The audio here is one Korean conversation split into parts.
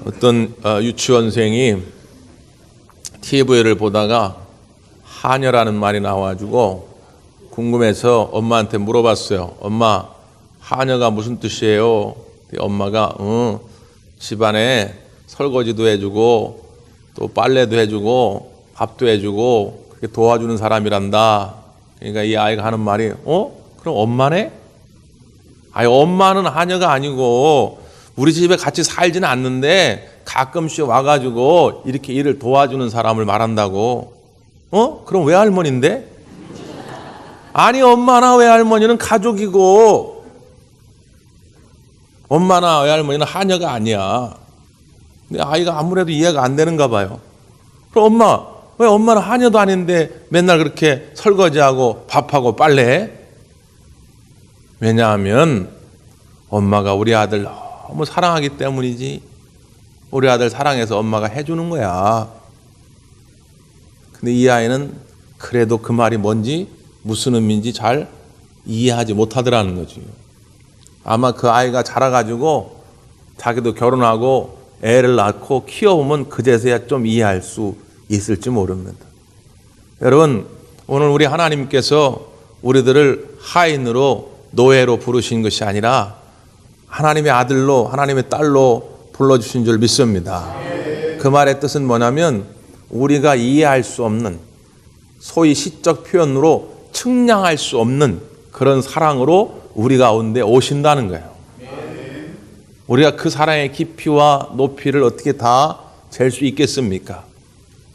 어떤 유치원생이 TV를 보다가 하녀라는 말이 나와가지고 궁금해서 엄마한테 물어봤어요. 엄마, 하녀가 무슨 뜻이에요? 엄마가 집안에 설거지도 해주고 또 빨래도 해주고 밥도 해주고 그렇게 도와주는 사람이란다. 그러니까 이 아이가 하는 말이 그럼 엄마네? 아니, 엄마는 하녀가 아니고 우리 집에 같이 살지는 않는데 가끔씩 와가지고 이렇게 일을 도와주는 사람을 말한다고. 그럼 외할머니인데? 아니, 엄마나 외할머니는 가족이고 엄마나 외할머니는 하녀가 아니야. 근데 아이가 아무래도 이해가 안 되는가 봐요. 그럼 엄마, 왜 엄마는 하녀도 아닌데 맨날 그렇게 설거지하고 밥하고 빨래해? 왜냐하면 엄마가 우리 아들 너무 사랑하기 때문이지. 우리 아들 사랑해서 엄마가 해주는 거야. 근데 이 아이는 그래도 그 말이 뭔지 무슨 의미인지 잘 이해하지 못하더라는 거지. 아마 그 아이가 자라가지고 자기도 결혼하고 애를 낳고 키워보면 그제서야 좀 이해할 수 있을지 모릅니다. 여러분, 오늘 우리 하나님께서 우리들을 하인으로 노예로 부르신 것이 아니라 하나님의 아들로 하나님의 딸로 불러주신 줄 믿습니다. 그 말의 뜻은 뭐냐면 우리가 이해할 수 없는 소위 시적 표현으로 측량할 수 없는 그런 사랑으로 우리 가운데 오신다는 거예요. 우리가 그 사랑의 깊이와 높이를 어떻게 다 잴 수 있겠습니까?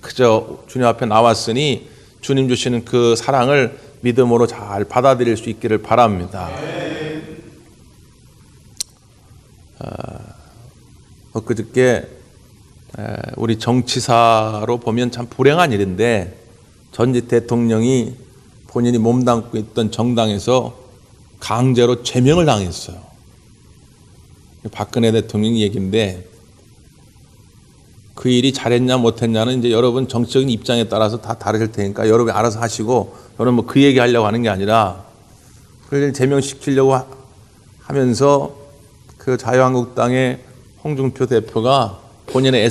그저 주님 앞에 나왔으니 주님 주시는 그 사랑을 믿음으로 잘 받아들일 수 있기를 바랍니다. 엊그저께 우리 정치사로 보면 참 불행한 일인데 전직 대통령이 본인이 몸담고 있던 정당에서 강제로 제명을 당했어요. 박근혜 대통령 얘기인데 그 일이 잘했냐 못했냐는 이제 여러분 정치적인 입장에 따라서 다 다르실 테니까 여러분이 알아서 하시고, 저는 뭐 그 얘기 하려고 하는 게 아니라 그걸 제명시키려고 하면서 그 자유한국당의 홍준표 대표가 본인의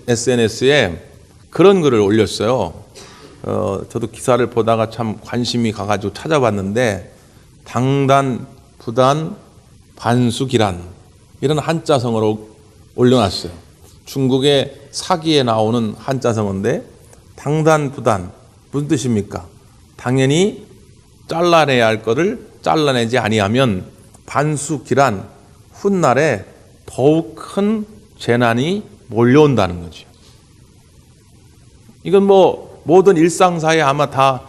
SNS에 그런 글을 올렸어요. 저도 기사를 보다가 참 관심이 가가지고 찾아봤는데 당단, 부단, 반수기란 이런 한자성어로 올려놨어요. 중국의 사기에 나오는 한자성어인데 당단, 부단 무슨 뜻입니까? 당연히 잘라내야 할 것을 잘라내지 아니하면 반수기란 훗날에 더욱 큰 재난이 몰려온다는 거죠. 이건 뭐 모든 일상사에 아마 다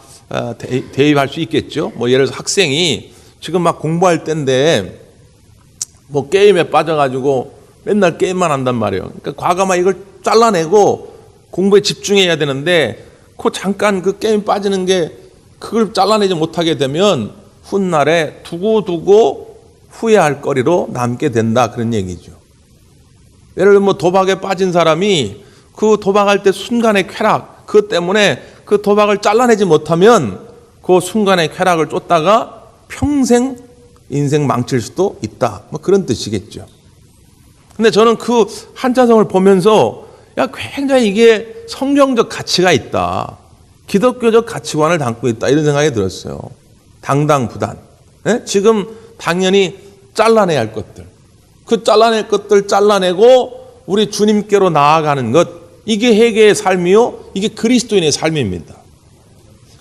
대입할 수 있겠죠. 뭐 예를 들어서 학생이 지금 막 공부할 때인데 뭐 게임에 빠져가지고 맨날 게임만 한단 말이에요. 그러니까 과감하게 이걸 잘라내고 공부에 집중해야 되는데 그 잠깐 그 게임 빠지는 게 그걸 잘라내지 못하게 되면 훗날에 두고두고 후회할 거리로 남게 된다, 그런 얘기죠. 예를 들면 뭐 도박에 빠진 사람이 그 도박할 때 순간의 쾌락, 그것 때문에 그 도박을 잘라내지 못하면 그 순간의 쾌락을 쫓다가 평생 인생 망칠 수도 있다, 뭐 그런 뜻이겠죠. 근데 저는 그 한자성을 보면서 굉장히 이게 성경적 가치가 있다, 기독교적 가치관을 담고 있다, 이런 생각이 들었어요. 당당부단. 지금 당연히 잘라내야 할 것들, 그 잘라낼 것들 잘라내고 우리 주님께로 나아가는 것, 이게 회개의 삶이요, 이게 그리스도인의 삶입니다.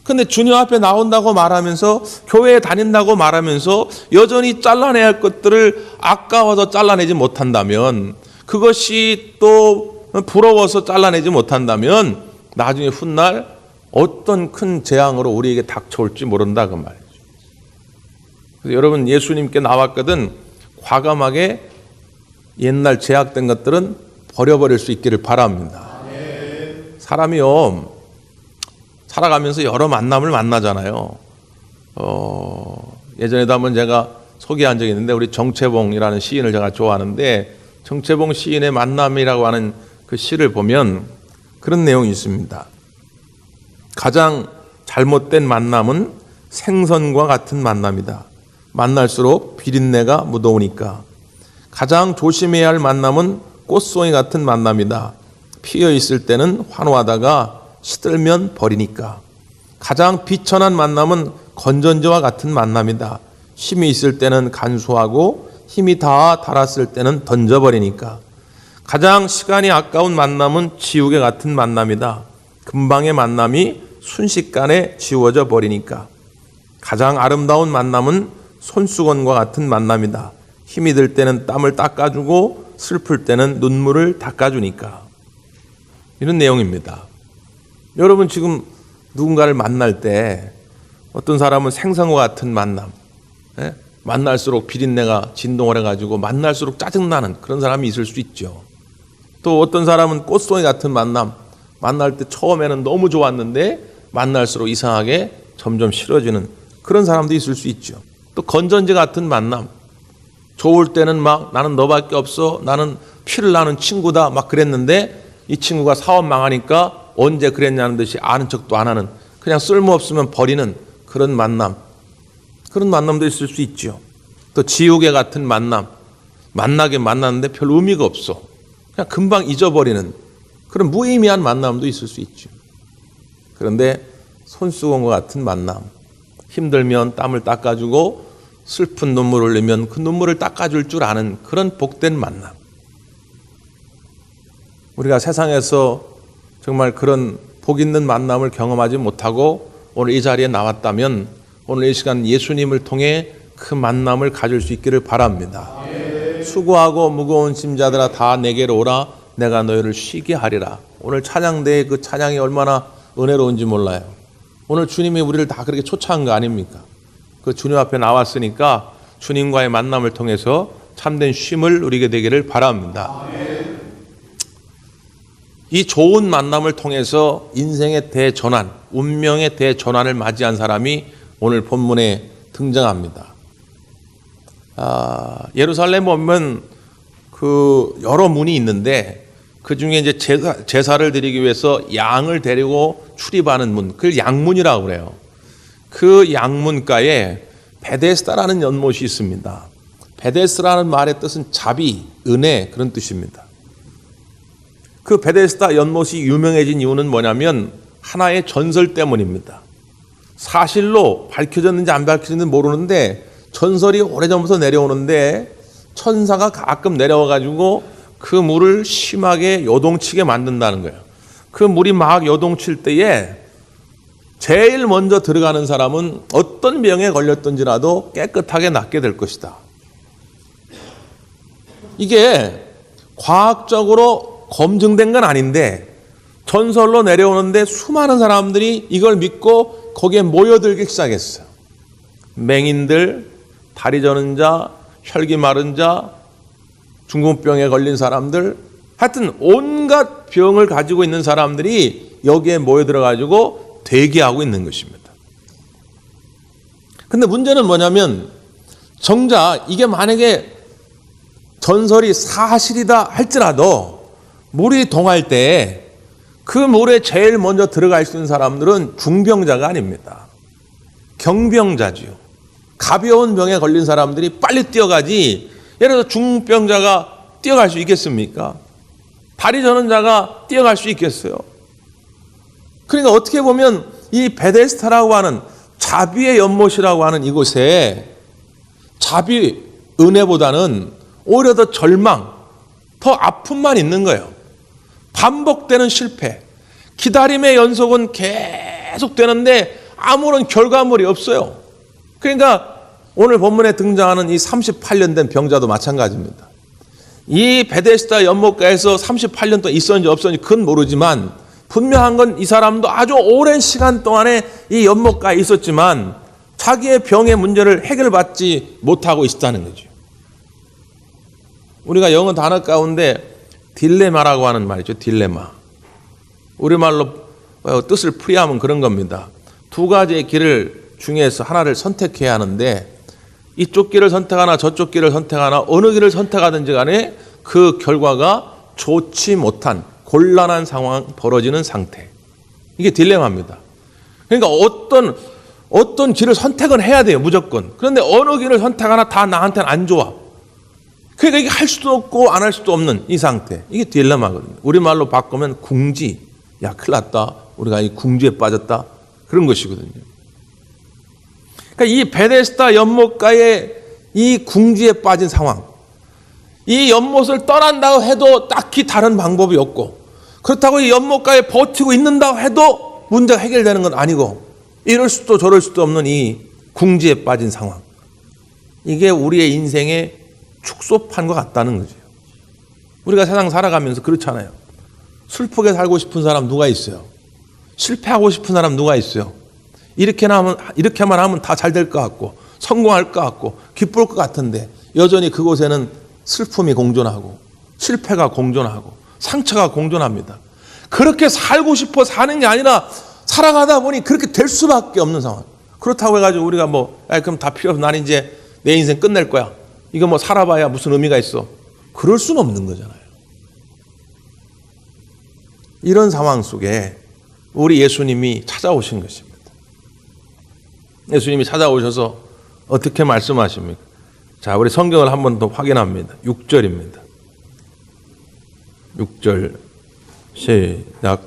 근데 주님 앞에 나온다고 말하면서 교회에 다닌다고 말하면서 여전히 잘라내야 할 것들을 아까워서 잘라내지 못한다면, 그것이 또 부러워서 잘라내지 못한다면 나중에 훗날 어떤 큰 재앙으로 우리에게 닥쳐올지 모른다, 그 말이죠. 그래서 여러분, 예수님께 나왔거든 과감하게 옛날 제약된 것들은 버려버릴 수 있기를 바랍니다. 사람이요, 살아가면서 여러 만남을 만나잖아요. 예전에도 한번 제가 소개한 적이 있는데 우리 정채봉이라는 시인을 제가 좋아하는데 정채봉 시인의 만남이라고 하는 그 시를 보면 그런 내용이 있습니다. 가장 잘못된 만남은 생선과 같은 만남이다. 만날수록 비린내가 묻어오니까. 가장 조심해야 할 만남은 꽃송이 같은 만남이다. 피어 있을 때는 환호하다가 시들면 버리니까. 가장 비천한 만남은 건전지와 같은 만남이다. 힘이 있을 때는 간수하고 힘이 다 닳았을 때는 던져버리니까. 가장 시간이 아까운 만남은 지우개 같은 만남이다. 금방의 만남이 순식간에 지워져 버리니까. 가장 아름다운 만남은 손수건과 같은 만남이다. 힘이 들 때는 땀을 닦아주고 슬플 때는 눈물을 닦아주니까. 이런 내용입니다. 여러분 지금 누군가를 만날 때 어떤 사람은 생선과 같은 만남, 만날수록 비린내가 진동을 해가지고 만날수록 짜증나는 그런 사람이 있을 수 있죠. 또 어떤 사람은 꽃송이 같은 만남, 만날 때 처음에는 너무 좋았는데 만날수록 이상하게 점점 싫어지는 그런 사람도 있을 수 있죠. 또 건전지 같은 만남, 좋을 때는 막 나는 너밖에 없어, 나는 피를 나는 친구다 막 그랬는데 이 친구가 사업 망하니까 언제 그랬냐는 듯이 아는 척도 안 하는, 그냥 쓸모없으면 버리는 그런 만남, 그런 만남도 있을 수 있죠. 또 지우개 같은 만남, 만나긴 만났는데 별 의미가 없어, 그냥 금방 잊어버리는 그런 무의미한 만남도 있을 수 있죠. 그런데 손수건과 같은 만남, 힘들면 땀을 닦아주고 슬픈 눈물을 흘리면 그 눈물을 닦아줄 줄 아는 그런 복된 만남. 우리가 세상에서 정말 그런 복 있는 만남을 경험하지 못하고 오늘 이 자리에 나왔다면 오늘 이 시간 예수님을 통해 그 만남을 가질 수 있기를 바랍니다. 수고하고 무거운 짐자들아 다 내게로 오라, 내가 너희를 쉬게 하리라. 오늘 찬양대의 그 찬양이 얼마나 은혜로운지 몰라요. 오늘 주님이 우리를 다 그렇게 초청한 거 아닙니까? 그 주님 앞에 나왔으니까 주님과의 만남을 통해서 참된 쉼을 누리게 되기를 바랍니다. 이 좋은 만남을 통해서 인생의 대전환, 운명의 대전환을 맞이한 사람이 오늘 본문에 등장합니다. 예루살렘 보면 그 여러 문이 있는데 그 중에 이제 제사를 드리기 위해서 양을 데리고 출입하는 문, 그걸 양문이라고 그래요. 그 양문가에 베데스다라는 연못이 있습니다. 베데스다라는 말의 뜻은 자비, 은혜 그런 뜻입니다. 그 베데스다 연못이 유명해진 이유는 뭐냐면 하나의 전설 때문입니다. 사실로 밝혀졌는지 안 밝혀졌는지 모르는데 전설이 오래전부터 내려오는데 천사가 가끔 내려와가지고 그 물을 심하게 요동치게 만든다는 거예요. 그 물이 막 요동칠 때에 제일 먼저 들어가는 사람은 어떤 병에 걸렸던지라도 깨끗하게 낫게 될 것이다. 이게 과학적으로 검증된 건 아닌데 전설로 내려오는데 수많은 사람들이 이걸 믿고 거기에 모여들기 시작했어요. 맹인들, 다리 저는 자, 혈기 마른 자, 중풍병에 걸린 사람들, 하여튼 온갖 병을 가지고 있는 사람들이 여기에 모여들어가지고 대기하고 있는 것입니다. 근데 문제는 뭐냐면 정작 이게 만약에 전설이 사실이다 할지라도 물이 동할 때 그 물에 제일 먼저 들어갈 수 있는 사람들은 중병자가 아닙니다. 경병자지요. 가벼운 병에 걸린 사람들이 빨리 뛰어가지, 예를 들어 중병자가 뛰어갈 수 있겠습니까? 다리 저는 자가 뛰어갈 수 있겠어요? 그러니까 어떻게 보면 이 베데스다라고 하는 자비의 연못이라고 하는 이곳에 자비, 은혜보다는 오히려 더 절망, 더 아픔만 있는 거예요. 반복되는 실패, 기다림의 연속은 계속되는데 아무런 결과물이 없어요. 그러니까 오늘 본문에 등장하는 이 38년 된 병자도 마찬가지입니다. 이 베데스다 연못가에서 38년 동안 있었는지 없었는지 그건 모르지만 분명한 건 이 사람도 아주 오랜 시간 동안에 이 연못가에 있었지만 자기의 병의 문제를 해결받지 못하고 있었다는 거죠. 우리가 영어 단어 가운데 딜레마라고 하는 말이죠. 딜레마. 우리말로 뜻을 풀이하면 그런 겁니다. 두 가지의 길을 중에서 하나를 선택해야 하는데 이쪽 길을 선택하나 저쪽 길을 선택하나 어느 길을 선택하든지 간에 그 결과가 좋지 못한 곤란한 상황 벌어지는 상태. 이게 딜레마입니다. 그러니까 어떤 길을 선택은 해야 돼요. 무조건. 그런데 어느 길을 선택하나 다 나한테는 안 좋아. 그러니까 이게 할 수도 없고 안 할 수도 없는 이 상태. 이게 딜레마거든요. 우리말로 바꾸면 궁지. 야, 큰일 났다. 우리가 이 궁지에 빠졌다. 그런 것이거든요. 그러니까 이 베데스다 연못가에 이 궁지에 빠진 상황. 이 연못을 떠난다고 해도 딱히 다른 방법이 없고, 그렇다고 이 연못가에 버티고 있는다고 해도 문제가 해결되는 건 아니고, 이럴 수도 저럴 수도 없는 이 궁지에 빠진 상황. 이게 우리의 인생의 축소판과 같다는 거죠. 우리가 세상 살아가면서 그렇잖아요. 슬프게 살고 싶은 사람 누가 있어요? 실패하고 싶은 사람 누가 있어요? 이렇게만 하면 다 잘 될 것 같고 성공할 것 같고 기쁠 것 같은데 여전히 그곳에는 슬픔이 공존하고 실패가 공존하고 상처가 공존합니다. 그렇게 살고 싶어 사는 게 아니라 살아가다 보니 그렇게 될 수밖에 없는 상황. 그렇다고 해가지고 우리가 그럼 다 필요 없어. 난 이제 내 인생 끝낼 거야. 이거 살아봐야 무슨 의미가 있어. 그럴 수는 없는 거잖아요. 이런 상황 속에 우리 예수님이 찾아오신 것입니다. 예수님이 찾아오셔서 어떻게 말씀하십니까? 자, 우리 성경을 한 번 더 확인합니다. 6절입니다. 6절 시작.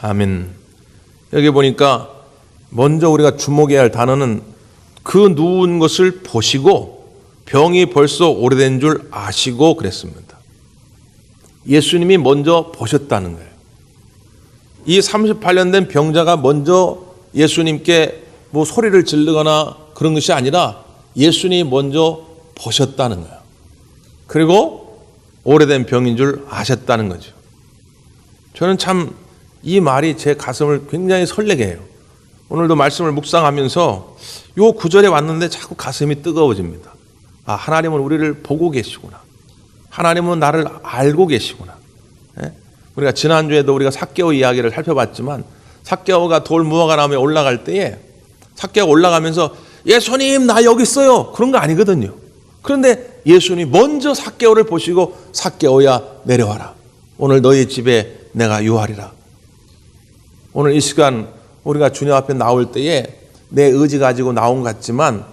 아멘. 여기 보니까 먼저 우리가 주목해야 할 단어는 그 누운 것을 보시고 병이 벌써 오래된 줄 아시고 그랬습니다. 예수님이 먼저 보셨다는 거예요. 이 38년 된 병자가 먼저 예수님께 소리를 지르거나 그런 것이 아니라 예수님이 먼저 보셨다는 거예요. 그리고 오래된 병인 줄 아셨다는 거죠. 저는 참 이 말이 제 가슴을 굉장히 설레게 해요. 오늘도 말씀을 묵상하면서 요 구절에 왔는데 자꾸 가슴이 뜨거워집니다. 아, 하나님은 우리를 보고 계시구나. 하나님은 나를 알고 계시구나. 예? 우리가 지난주에도 우리가 삭개오 이야기를 살펴봤지만 삭개오가 돌 무화과나무에 올라갈 때에 삭개오가 올라가면서 예수님 나 여기 있어요. 그런 거 아니거든요. 그런데 예수님이 먼저 삭개오를 보시고 삭개오야 내려와라. 오늘 너희 집에 내가 유하리라. 오늘 이 시간 우리가 주님 앞에 나올 때에 내 의지 가지고 나온 것 같지만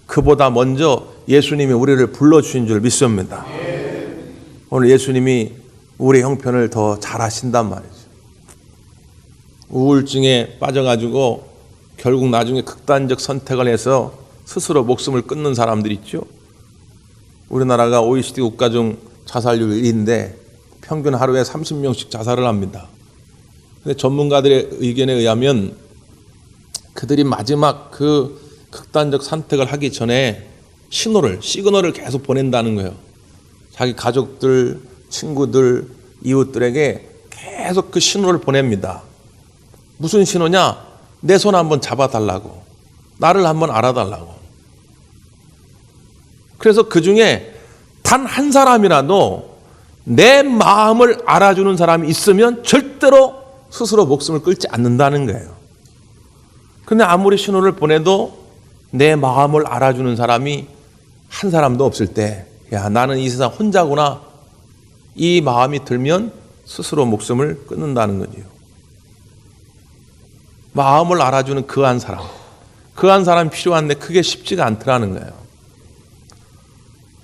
그보다 먼저 예수님이 우리를 불러주신 줄 믿습니다. 오늘 예수님이 우리 형편을 더 잘 아신단 말이죠. 우울증에 빠져가지고 결국 나중에 극단적 선택을 해서 스스로 목숨을 끊는 사람들 있죠. 우리나라가 OECD 국가 중 자살률 1위인데 평균 하루에 30명씩 자살을 합니다. 근데 전문가들의 의견에 의하면 그들이 마지막 그 극단적 선택을 하기 전에 시그널을 계속 보낸다는 거예요. 자기 가족들, 친구들, 이웃들에게 계속 그 신호를 보냅니다. 무슨 신호냐? 내 손 한번 잡아달라고. 나를 한번 알아달라고. 그래서 그 중에 단 한 사람이라도 내 마음을 알아주는 사람이 있으면 절대로 스스로 목숨을 끊지 않는다는 거예요. 근데 아무리 신호를 보내도 내 마음을 알아주는 사람이 한 사람도 없을 때, 야, 나는 이 세상 혼자구나. 이 마음이 들면 스스로 목숨을 끊는다는 거지요. 마음을 알아주는 그 한 사람이 필요한데 그게 쉽지가 않더라는 거예요.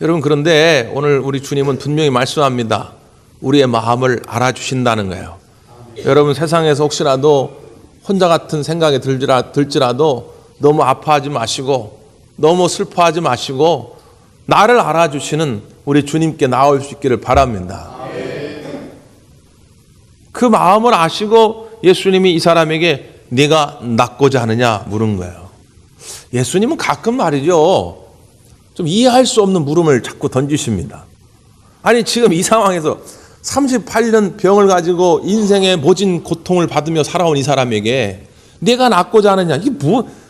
여러분, 그런데 오늘 우리 주님은 분명히 말씀합니다. 우리의 마음을 알아주신다는 거예요. 여러분, 세상에서 혹시라도 혼자 같은 생각이 들지라도 너무 아파하지 마시고 너무 슬퍼하지 마시고 나를 알아주시는 우리 주님께 나올 수 있기를 바랍니다. 그 마음을 아시고 예수님이 이 사람에게 네가 낫고자 하느냐 물은 거예요. 예수님은 가끔 말이죠, 좀 이해할 수 없는 물음을 자꾸 던지십니다. 아니, 지금 이 상황에서 38년 병을 가지고 인생의 모진 고통을 받으며 살아온 이 사람에게 네가 낫고자 하느냐, 이게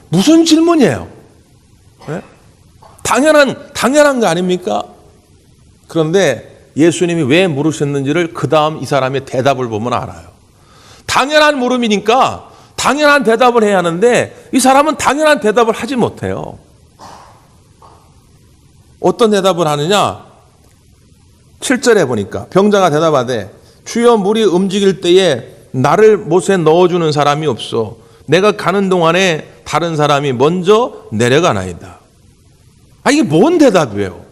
무슨 질문이에요? 네? 당연한 거 아닙니까? 그런데 예수님이 왜 물으셨는지를 그 다음 이 사람의 대답을 보면 알아요. 당연한 물음이니까 당연한 대답을 해야 하는데 이 사람은 당연한 대답을 하지 못해요. 어떤 대답을 하느냐? 7절에 보니까 병자가 대답하되 주여 물이 움직일 때에 나를 못에 넣어주는 사람이 없어. 내가 가는 동안에 다른 사람이 먼저 내려가나이다. 아, 이게 뭔 대답이에요?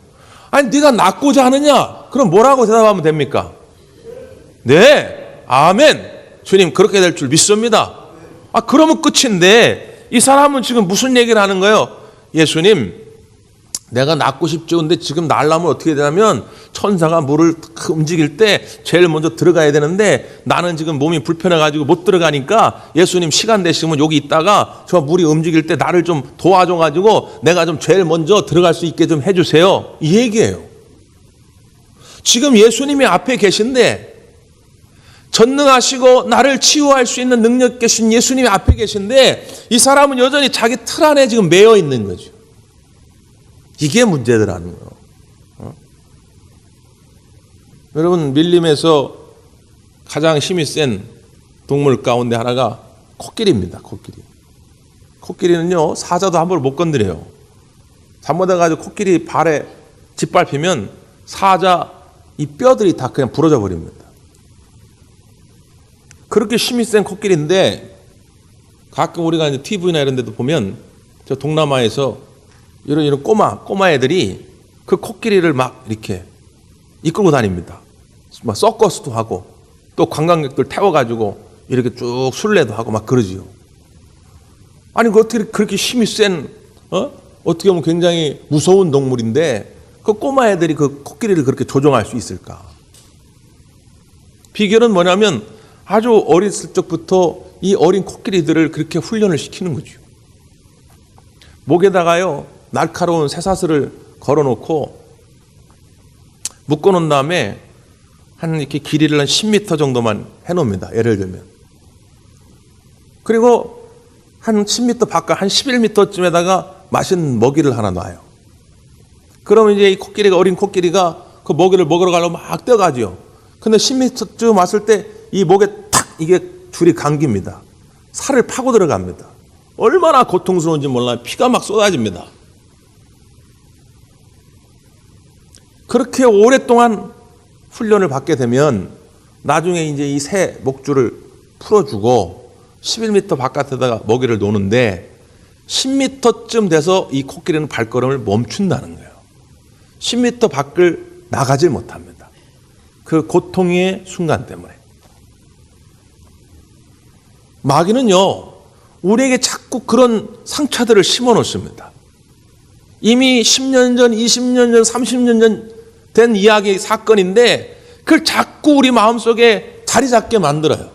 아니, 네가 낫고자 하느냐? 그럼 뭐라고 대답하면 됩니까? 네, 아멘. 주님, 그렇게 될 줄 믿습니다. 아, 그러면 끝인데 이 사람은 지금 무슨 얘기를 하는 거예요? 예수님, 내가 낫고 싶죠. 근데 지금 낫려면 어떻게 되냐면 천사가 물을 움직일 때 제일 먼저 들어가야 되는데 나는 지금 몸이 불편해가지고 못 들어가니까 예수님 시간 되시면 여기 있다가 저 물이 움직일 때 나를 좀 도와줘가지고 내가 좀 제일 먼저 들어갈 수 있게 좀 해주세요. 이 얘기예요. 지금 예수님이 앞에 계신데 전능하시고 나를 치유할 수 있는 능력 계신 예수님이 앞에 계신데 이 사람은 여전히 자기 틀 안에 지금 매여 있는 거죠. 이게 문제더라는 거예요. 여러분, 밀림에서 가장 힘이 센 동물 가운데 하나가 코끼리입니다. 코끼리. 코끼리는요, 사자도 함부로 못 건드려요. 잘못해가지고 코끼리 발에 짓밟히면 사자 이 뼈들이 다 그냥 부러져 버립니다. 그렇게 힘이 센 코끼리인데 가끔 우리가 이제 TV나 이런 데도 보면 저 동남아에서 이런 꼬마 애들이 그 코끼리를 막 이렇게 이끌고 다닙니다. 막 서커스도 하고 또 관광객들 태워가지고 이렇게 쭉 순례도 하고 막 그러지요. 아니, 그 어떻게 그렇게 힘이 센, 어떻게 보면 굉장히 무서운 동물인데 그 꼬마 애들이 그 코끼리를 그렇게 조종할 수 있을까? 비결은 뭐냐면 아주 어렸을 적부터 이 어린 코끼리들을 그렇게 훈련을 시키는 거죠. 목에다가요, 날카로운 쇠사슬을 걸어놓고 묶어놓은 다음에 한 이렇게 길이를 한 10m 정도만 해놓습니다. 예를 들면. 그리고 한 10m 바깥, 한 11m쯤에다가 맛있는 먹이를 하나 놔요. 그러면 이제 이 코끼리가, 어린 코끼리가 그 먹이를 먹으러 가려고 막 뛰어가죠. 근데 10m쯤 왔을 때 이 목에 탁 이게 줄이 감깁니다. 살을 파고 들어갑니다. 얼마나 고통스러운지 몰라요. 피가 막 쏟아집니다. 그렇게 오랫동안 훈련을 받게 되면 나중에 이제 이 새 목줄을 풀어주고 11m 바깥에다가 먹이를 놓는데 10m쯤 돼서 이 코끼리는 발걸음을 멈춘다는 거예요. 10m 밖을 나가질 못합니다. 그 고통의 순간 때문에. 마귀는요, 우리에게 자꾸 그런 상처들을 심어 놓습니다. 이미 10년 전, 20년 전, 30년 전 된 이야기, 사건인데 그걸 자꾸 우리 마음속에 자리 잡게 만들어요.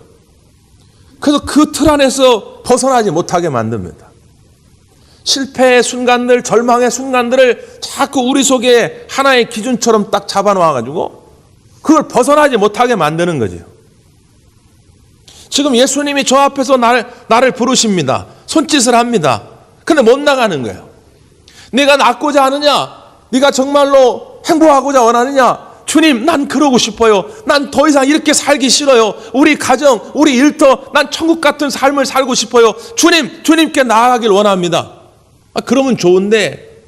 그래서 그 틀 안에서 벗어나지 못하게 만듭니다. 실패의 순간들, 절망의 순간들을 자꾸 우리 속에 하나의 기준처럼 딱 잡아놓아가지고 그걸 벗어나지 못하게 만드는 거죠. 지금 예수님이 저 앞에서 나를 부르십니다. 손짓을 합니다. 근데 못 나가는 거예요. 네가 낫고자 하느냐? 네가 정말로 행복하고자 원하느냐? 주님, 난 그러고 싶어요. 난 더 이상 이렇게 살기 싫어요. 우리 가정, 우리 일터, 난 천국 같은 삶을 살고 싶어요. 주님께 나아가길 원합니다. 그러면 좋은데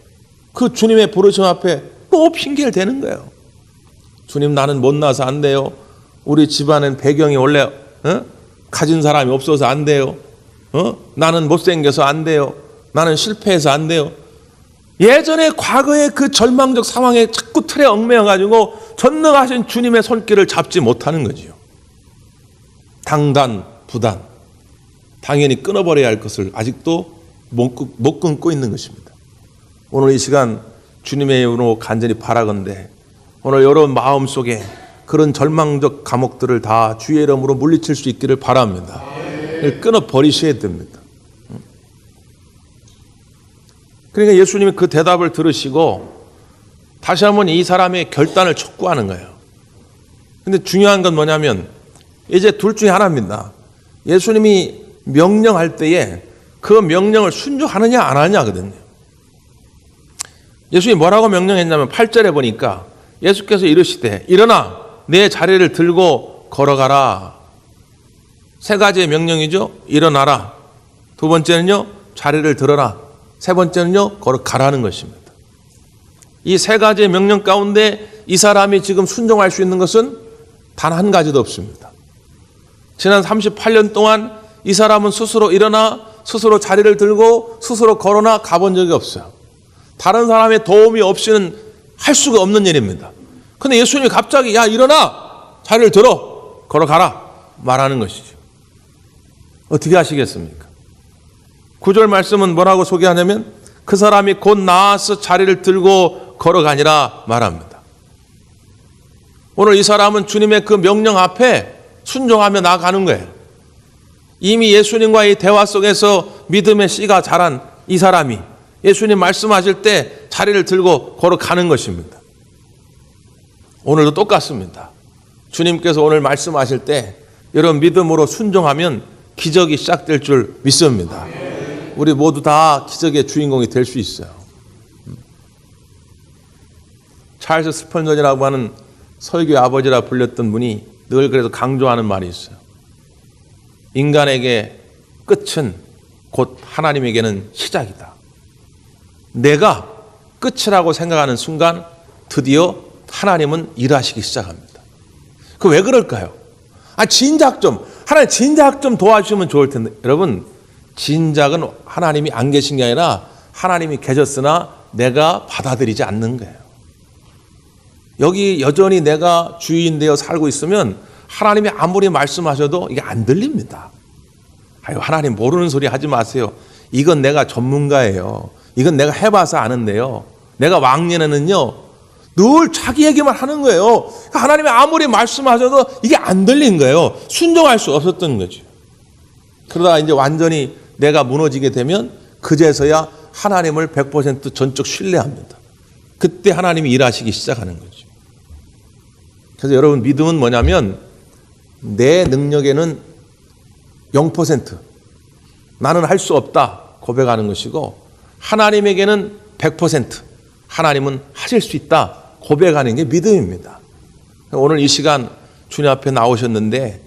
그 주님의 부르심 앞에 또 핑계를 대는 거예요. 주님, 나는 못 나서 안 돼요. 우리 집안은 배경이 원래 가진 사람이 없어서 안 돼요. 나는 못생겨서 안 돼요. 나는 실패해서 안 돼요. 예전에 과거의 그 절망적 상황에 자꾸 틀에 얽매여가지고 전능하신 주님의 손길을 잡지 못하는 거지요. 당단, 부단. 당연히 끊어버려야 할 것을 아직도 못 끊고 있는 것입니다. 오늘 이 시간 주님의 이름으로 간절히 바라건대 오늘 여러분 마음속에 그런 절망적 감옥들을 다 주의 이름으로 물리칠 수 있기를 바랍니다. 끊어버리셔야 됩니다. 그러니까 예수님이 그 대답을 들으시고 다시 한번 이 사람의 결단을 촉구하는 거예요. 근데 중요한 건 뭐냐면 이제 둘 중에 하나입니다. 예수님이 명령할 때에 그 명령을 순종하느냐 안 하느냐거든요. 예수님이 뭐라고 명령했냐면 8절에 보니까 예수께서 이르시되 일어나 내 자리를 들고 걸어가라. 세 가지의 명령이죠. 일어나라. 두 번째는요, 자리를 들어라. 세 번째는요, 걸어가라는 것입니다. 이 세 가지의 명령 가운데 이 사람이 지금 순종할 수 있는 것은 단 한 가지도 없습니다. 지난 38년 동안 이 사람은 스스로 일어나 스스로 자리를 들고 스스로 걸어나 가본 적이 없어요. 다른 사람의 도움이 없이는 할 수가 없는 일입니다. 근데 예수님이 갑자기 야 일어나 자리를 들어 걸어가라 말하는 것이죠. 어떻게 하시겠습니까? 9절 말씀은 뭐라고 소개하냐면 그 사람이 곧 나아서 자리를 들고 걸어가니라 말합니다. 오늘 이 사람은 주님의 그 명령 앞에 순종하며 나아가는 거예요. 이미 예수님과의 대화 속에서 믿음의 씨가 자란 이 사람이 예수님 말씀하실 때 자리를 들고 걸어가는 것입니다. 오늘도 똑같습니다. 주님께서 오늘 말씀하실 때 여러분 믿음으로 순종하면 기적이 시작될 줄 믿습니다. 우리 모두 다 기적의 주인공이 될 수 있어요. 찰스 스펀전이라고 하는 설교의 아버지라 불렸던 분이 늘 그래서 강조하는 말이 있어요. 인간에게 끝은 곧 하나님에게는 시작이다. 내가 끝이라고 생각하는 순간 드디어 하나님은 일하시기 시작합니다. 그 왜 그럴까요? 하나님 진작 좀 도와주시면 좋을 텐데. 여러분, 진작은 하나님이 안 계신 게 아니라 하나님이 계셨으나 내가 받아들이지 않는 거예요. 여기 여전히 내가 주인 되어 살고 있으면 하나님이 아무리 말씀하셔도 이게 안 들립니다. 아유, 하나님 모르는 소리 하지 마세요. 이건 내가 전문가예요. 이건 내가 해봐서 아는데요. 내가 왕년에는요, 늘 자기 얘기만 하는 거예요. 그러니까 하나님이 아무리 말씀하셔도 이게 안 들린 거예요. 순종할 수 없었던 거죠. 그러다가 이제 완전히 내가 무너지게 되면 그제서야 하나님을 100% 전적 신뢰합니다. 그때 하나님이 일하시기 시작하는 거죠. 그래서 여러분 믿음은 뭐냐면 내 능력에는 0% 나는 할 수 없다 고백하는 것이고 하나님에게는 100% 하나님은 하실 수 있다 고백하는 게 믿음입니다. 오늘 이 시간 주님 앞에 나오셨는데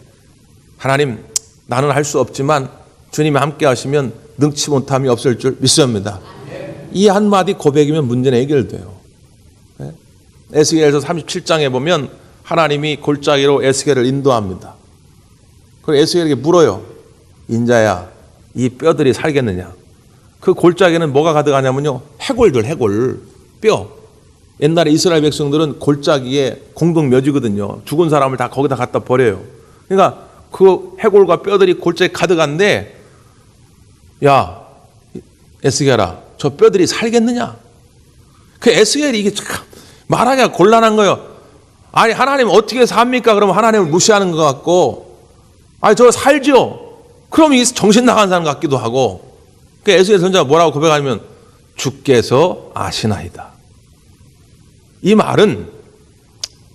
하나님 나는 할 수 없지만 주님이 함께 하시면 능치 못함이 없을 줄 믿습니다. 이 한마디 고백이면 문제는 해결돼요. 에스겔서 37장에 보면 하나님이 골짜기로 에스겔을 인도합니다. 그리고 에스겔에게 물어요. 인자야, 이 뼈들이 살겠느냐? 그 골짜기는 뭐가 가득하냐면요. 해골, 뼈. 옛날에 이스라엘 백성들은 골짜기에 공동묘지거든요. 죽은 사람을 다 거기다 갖다 버려요. 그러니까 그 해골과 뼈들이 골짜기에 가득한데 야, 에스겔아, 저 뼈들이 살겠느냐? 그 에스겔이 이게 참 말하기가 곤란한 거예요. 아니 하나님 어떻게 삽니까? 그러면 하나님을 무시하는 것 같고 아니 저 살죠? 그럼 이게 정신 나간 사람 같기도 하고 그 에스겔 선지자가 뭐라고 고백하냐면 주께서 아시나이다. 이 말은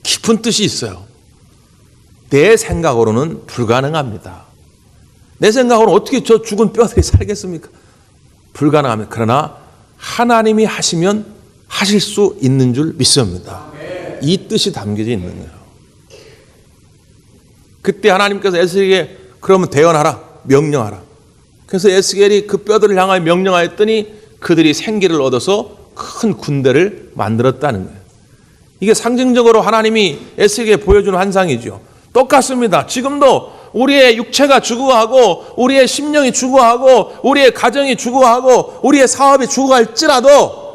깊은 뜻이 있어요. 내 생각으로는 불가능합니다. 내 생각으로는 어떻게 저 죽은 뼈들이 살겠습니까? 불가능합니다. 그러나 하나님이 하시면 하실 수 있는 줄 믿습니다. 이 뜻이 담겨져 있는 거예요. 그때 하나님께서 에스겔에게 그러면 대언하라, 명령하라. 그래서 에스겔이 그 뼈들을 향하여 명령하였더니 그들이 생기를 얻어서 큰 군대를 만들었다는 거예요. 이게 상징적으로 하나님이 에스겔에게 보여주는 환상이죠. 똑같습니다. 지금도 우리의 육체가 죽어가고 우리의 심령이 죽어가고 우리의 가정이 죽어가고 우리의 사업이 죽어갈지라도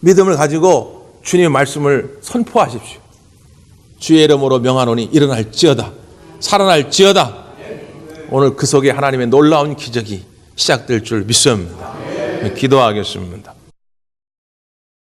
믿음을 가지고 주님의 말씀을 선포하십시오. 주의 이름으로 명하노니 일어날지어다 살아날지어다. 오늘 그 속에 하나님의 놀라운 기적이 시작될 줄 믿습니다. 기도하겠습니다.